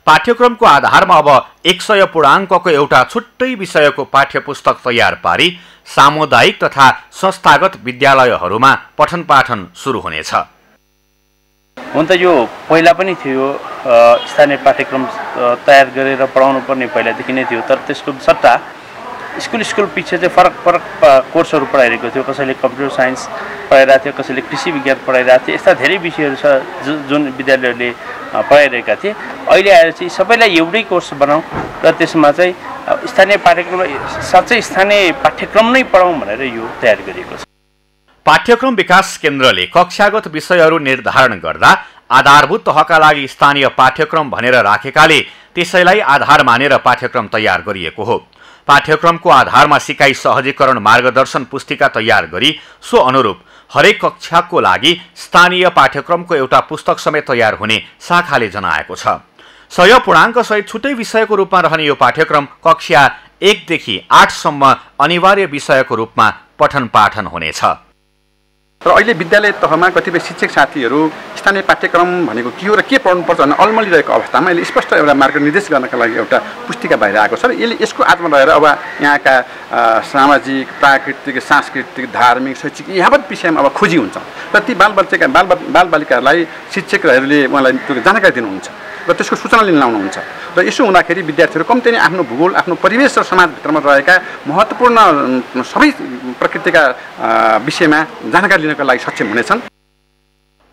पाठ्यक्रमको आधारमा अब 100 पूर्णाङ्कको एउटा छुट्टै विषयको पाठ्यपुस्तक तयार पारी सामुदायिक तथा संस्थागत विद्यालयहरूमा पठन पाठन सुरु हुनेछ। हुन त यो पहिला पनि थियो, स्थानीय पाठ्यक्रम तयार गरेर पढाउनु पर्ने पहिलादेखि नै थियो, तर त्यसको सट्टा स्कुल पछि चाहिँ फरक कोर्सहरू पढाइरहेको थियो। कसैले कम्प्युटर साइन्स पढाइरहेको थियो, कसैले कृषि विज्ञान पढाइरहेको थियो। यस्ता धेरै विषयहरू छ जुन विद्यालयहरूले पढाइरहेका थिए। अहिले आएर चाहिँ सबैलाई एउटै कोर्स बनाऊ र त्यसमा चाहिँ स्थानीय पाठ्यक्रम साँच्चै स्थानीय पाठ्यक्रम नै पढाउँ भनेर यो तयार गरिएको छ। पाठ्यक्रम विकास केन्द्रले कक्षागत विषयहरू निर्धारण गर्दा आधारभूत तहका लागि स्थानीय पाठ्यक्रम भनेर राखेकाले त्यसैलाई आधार मानेर पाठ्यक्रम तयार गरिएको हो। पाठ्यक्रमको आधारमा सिकाइ सहजीकरण मार्गदर्शन पुस्तिका तयार गरी सो अनुरूप हरेक कक्षाको लागि स्थानीय पाठ्यक्रमको एउटा पुस्तक समेत तयार हुने शाखाले जनाएको छ। 100 पूर्णाङ्क सहित छुट्टै विषयको रूपमा रहने यो पाठ्यक्रम कक्षा 1 देखि 8 सम्म अनिवार्य विषयको रूपमा पठन पाठन हुनेछ। र अहिले विद्यालय तहमा कतिपय शिक्षक साथीहरू स्थानीय पाठ्यक्रम भनेको के हो र के पढ्नुपर्छ भन्ने अल्मलिरहेको अवस्थामा अहिले स्पष्ट एउटा मार्गनिर्देश गर्नका लागि एउटा पुस्तिका बाहिर आएको छ र यसको आधारमा रहेर अब यहाँका सामाजिक, प्राकृतिक, सांस्कृतिक, धार्मिक, शैक्षिक यावत विषयमा अब खोजी हुन्छ र ती बालबालिकाहरूलाई शिक्षकहरूले उहाँलाई त्यो जानकारी दिनुहुन्छ र त्यसको सूचना लिन लाउनुहुन्छ र यसो हुँदाखेरि विद्यार्थीहरू कम्ती नै आफ्नो भूगोल, आफ्नो परिवेश र समाजभित्रमा रहेका महत्त्वपूर्ण सबै प्रकृतिका विषयमा जानकारी लिनका लागि सक्षम हुनेछन्।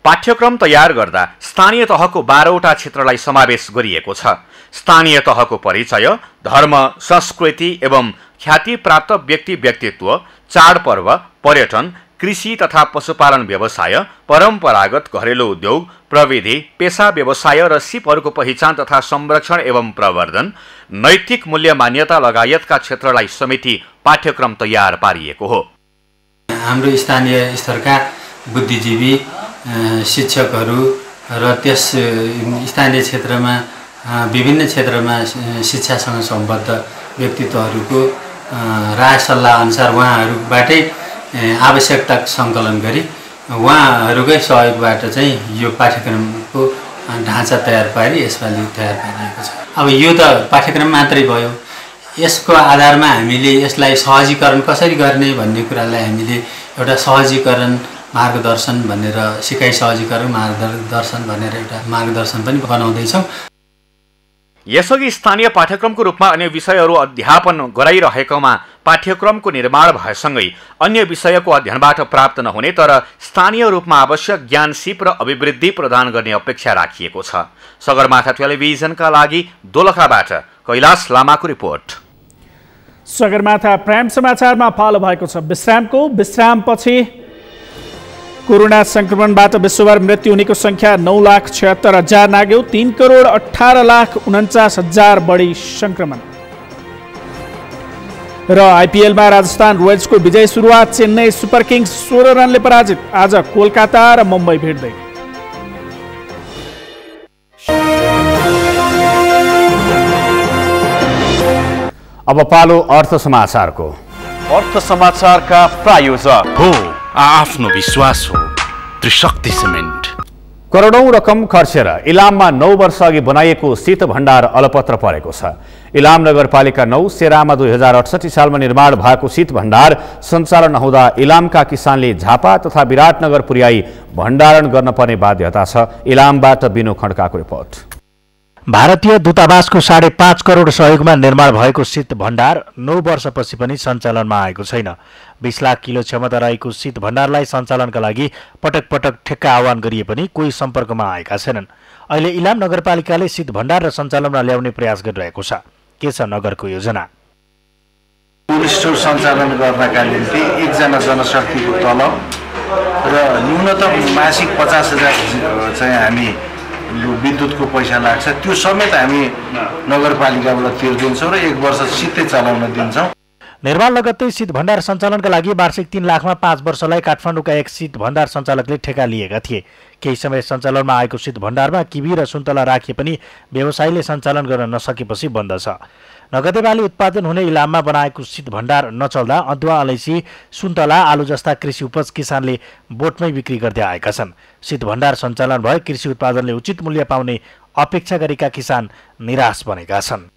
पाठ्यक्रम तयार गर्दा स्थानीय तहको 12वटा क्षेत्रलाई समावेश गरिएको छ। स्थानीय तहको परिचय, धर्म, संस्कृति एवं ख्याति प्राप्त व्यक्ति व्यक्तित्व, चाडपर्व, पर्यटन, कृषि तथा पशुपालन व्यवसाय, परम्परागत घरेलु उद्योग, प्रविधि, पेशा व्यवसाय र सिपहरूको पहिचान तथा संरक्षण एवं प्रवर्धन, नैतिक मूल्य मान्यता लगायतका क्षेत्रलाई समेटी पाठ्यक्रम तयार पारिएको हो। हाम्रो स्थानीय स्तरका बुद्धिजीवी, शिक्षकहरू र त्यस स्थानीय क्षेत्रमा विभिन्न क्षेत्रमा शिक्षासँग सम्बद्ध व्यक्तित्वहरूको राय सल्लाह अनुसार उहाँहरूबाटै आवश्यकता सङ्कलन गरी उहाँहरूकै सहयोगबाट चाहिँ यो पाठ्यक्रमको ढाँचा तयार पारी यसपालि तयार पारिएको छ। अब यो त पाठ्यक्रम मात्रै भयो, यसको आधारमा हामीले यसलाई सहजीकरण कसरी गर्ने भन्ने कुरालाई हामीले एउटा सहजीकरण मार्गदर्शन भनेर सिकाइ सहजीकरण मार्गदर्शन भनेर एउटा मार्गदर्शन पनि बनाउँदैछौँ। यसअघि स्थानीय पाठ्यक्रमको रूपमा अन्य विषयहरू अध्यापन गराइरहेकोमा पाठ्यक्रमको निर्माण भएसँगै अन्य विषयको अध्ययनबाट प्राप्त नहुने तर स्थानीय रूपमा आवश्यक ज्ञान सिप र अभिवृद्धि प्रदान गर्ने अपेक्षा राखिएको छ। सगरमाथा टेलिभिजनका लागि दोलखाबाट कैलाश लामाको रिपोर्ट। सगरमाथा प्राइम समाचारमा पालो भएको छ विश्रामपछि कोरोना संक्रमणबाट विश्वभर मृत्यु हुनेको संख्या 9,76,000 नाग्यो। 3,18,49,000 बढी संक्रमण। र आइपिएलमा राजस्थान रोयल्सको विजय सुरुवात। चेन्नई सुपर किङ्स 16 रनले पराजित। आज कोलकाता र मुम्बई भिड्दै। अब पालो अर्थ समाचारको। अर्थ समाचारका प्रायोजक हो आफ्नो विश्वास हो त्रिशक्ति सिमेन्ट। करोडौं रकम खर्चेर इलाममा 9 वर्ष अघि बनाइएको शीत भण्डार अलपत्र परेको छ। इलाम नगरपालिका 9 सेरामा 2068 सालमा निर्माण भएको शीत भण्डार सञ्चालन नहुँदा इलामका किसानले झापा तथा विराटनगर पुर्याई भण्डारण गर्न पर्ने बाध्यता छ। इलामबाट बिनु खड्काको रिपोर्ट। भारतीय दूतावासको 5.5 करोड सहयोगमा निर्माण भएको शीत भण्डार 9 वर्षपछि पनि सञ्चालनमा आएको छैन। 20 लाख किलो क्षमता रहेको शीत भण्डारलाई सञ्चालनका लागि पटक पटक ठेक्का आह्वान गरिए पनि कोही सम्पर्कमा आएका छैनन्। अहिले इलाम नगरपालिकाले शीत भण्डार र सञ्चालनमा ल्याउने प्रयास गरिरहेको छ। के छ नगरको योजना? कोल्ड स्टोर सञ्चालन गर्नका निम्ति एकजना जनशक्तिको तलब र न्यूनतम मासिक 50,000 चाहिँ हामी विद्युतको पैसा लाग्छ। त्यो समेत हामी नगरपालिकाबाट तिर्दिन्छौँ र 1 वर्ष शीतै चलाउन दिन्छौँ। निर्माण लगत्तै शीत भण्डार सञ्चालनका लागि वार्षिक 3 लाखमा 5 वर्षलाई काठमाडौँका एक शीत भण्डार सञ्चालकले ठेका लिएका थिए। केही समय सञ्चालनमा आएको शीत भण्डारमा किबी र सुन्तला राखिए पनि व्यवसायीले सञ्चालन गर्न नसकेपछि बन्द छ। नगदे बाली उत्पादन हुने इलाममा बनाएको शीत भण्डार नचल्दा अदुवा, अलैँची, सुन्तला, आलु जस्ता कृषि उपज किसानले बोटमै बिक्री गर्दै आएका छन्। शीत भण्डार सञ्चालन भए कृषि उत्पादनले उचित मूल्य पाउने अपेक्षा गरेका किसान निराश बनेका छन्।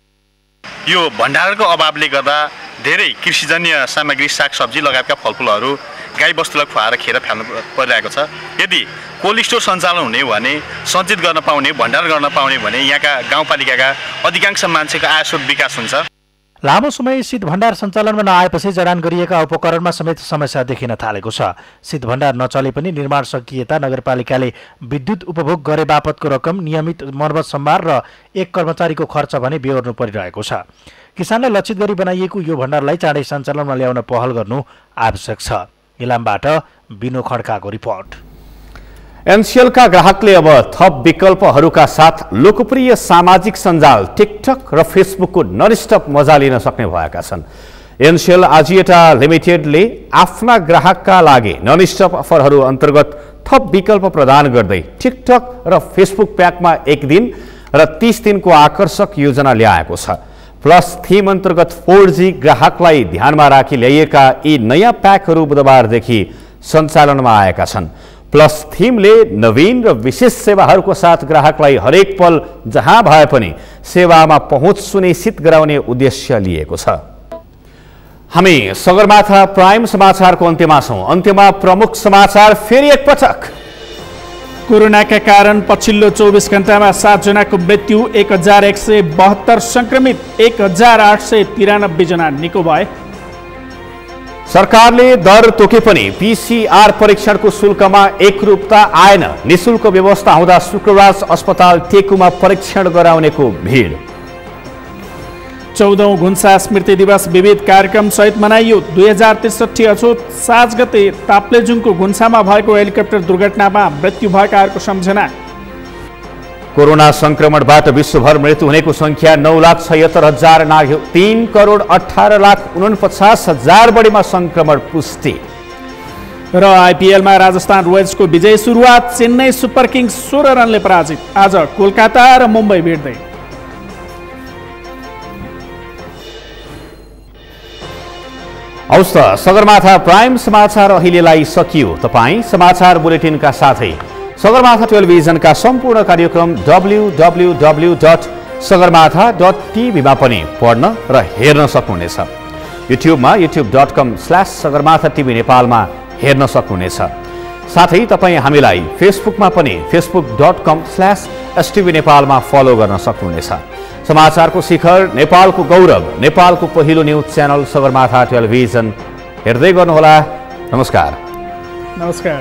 यो भण्डारको अभावले गर्दा धेरै कृषिजन्य सामग्री, सागसब्जी लगायतका फलफुलहरू गाईबस्तुलाई खुवाएर खेर फाल्नु परिरहेको छ। यदि कोल्ड स्टोर सञ्चालन हुने भने, सञ्चित गर्न पाउने, भण्डार गर्न पाउने भने यहाँका गाउँपालिकाका अधिकांश मान्छेको आयस्रोत विकास हुन्छ। लामो समय शीत भण्डार सञ्चालनमा नआएपछि जडान गरिएका उपकरणमा समेत समस्या देखिन थालेको छ। शीत भण्डार नचले पनि निर्माण सकिएता नगरपालिकाले विद्युत उपभोग गरे बापतको रकम, नियमित मर्मत सम्भार र एक कर्मचारीको खर्च भने बेहोर्नु परिरहेको छ। किसानलाई लक्षित गरी बनाइएको यो भण्डारलाई चाँडै सञ्चालनमा ल्याउन पहल गर्नु आवश्यक छ। इलामबाट बिनु खड्काको रिपोर्ट। एनसिएलका ग्राहकले अब थप विकल्पहरूका साथ लोकप्रिय सामाजिक सञ्जाल टिकटक र फेसबुकको ननस्टप मजा लिन सक्ने भएका छन्। एनसिएल आजिएटा लिमिटेडले आफ्ना ग्राहकका लागि ननस्टप अफरहरू अन्तर्गत थप विकल्प प्रदान गर्दै टिकटक र फेसबुक प्याकमा 1 दिन र 30 दिनको आकर्षक योजना ल्याएको छ। प्लस थीम अन्तर्गत 4G ग्राहकलाई ध्यानमा राखी ल्याइएका यी नयाँ प्याकहरू बुधबारदेखि सञ्चालनमा आएका छन्। प्लस थीमले नवीन र विशेष सेवाहरूको साथ ग्राहकलाई हरेक पल जहाँ भए पनि सेवामा पहुँच सुनिश्चित गराउने उद्देश्य लिएको छ। हामी सगरमाथा प्राइम समाचारको अन्त्यमा छौँ। अन्त्यमा प्रमुख समाचार फेरि एकपटक। कोरोनाका कारण पछिल्लो 24 घण्टामा 7 जनाको मृत्यु, 1172 संक्रमित, 1893 जना निको भए। सरकारले दर तोके पनि पीसीआर परीक्षणको शुल्कमा एकरूपता आएन। निशुल्क व्यवस्था हुँदा शुक्रराज अस्पताल टेकुमा परीक्षण गराउनेको भिड। 14औं घुन्सा स्मृति दिवस विविध कार्यक्रम सहित मनाइयो। 2063 असोज 7 गते ताप्लेजुङको घुन्सामा भएको हेलिकप्टर दुर्घटनामा मृत्यु भएकाहरूको सम्झना। कोरोना संक्रमणबाट विश्वभर मृत्यु हुनेको संख्या 9,76,000 नाग्यो। 3,18,49,000 बढीमा संक्रमण पुष्टि। र आइपिएलमा राजस्थान रोयल्सको विजय सुरुवात। चेन्नई सुपर किङ्स 16 रनले पराजित। आज कोलकाता र मुम्बई भिड्दै। हौस् त सगरमाथा प्राइम समाचार अहिलेलाई सकियो। तपाईँ समाचार बुलेटिनका साथै सगरमाथा टेलिभिजनका सम्पूर्ण कार्यक्रम www.sagarmatha.tv मा पनि पढ्न र हेर्न सक्नुहुनेछ। युट्युबमा youtube.com/sagarmatha TV नेपालमा हेर्न सक्नुहुनेछ। साथै तपाईँ हामीलाई फेसबुकमा पनि facebook.com/stv नेपालमा फलो गर्न सक्नुहुनेछ। समाचारको शिखर, नेपालको गौरव, नेपालको पहिलो न्युज च्यानल सगरमाथा टेलिभिजन हेर्दै गर्नुहोला। नमस्कार। नमस्कार।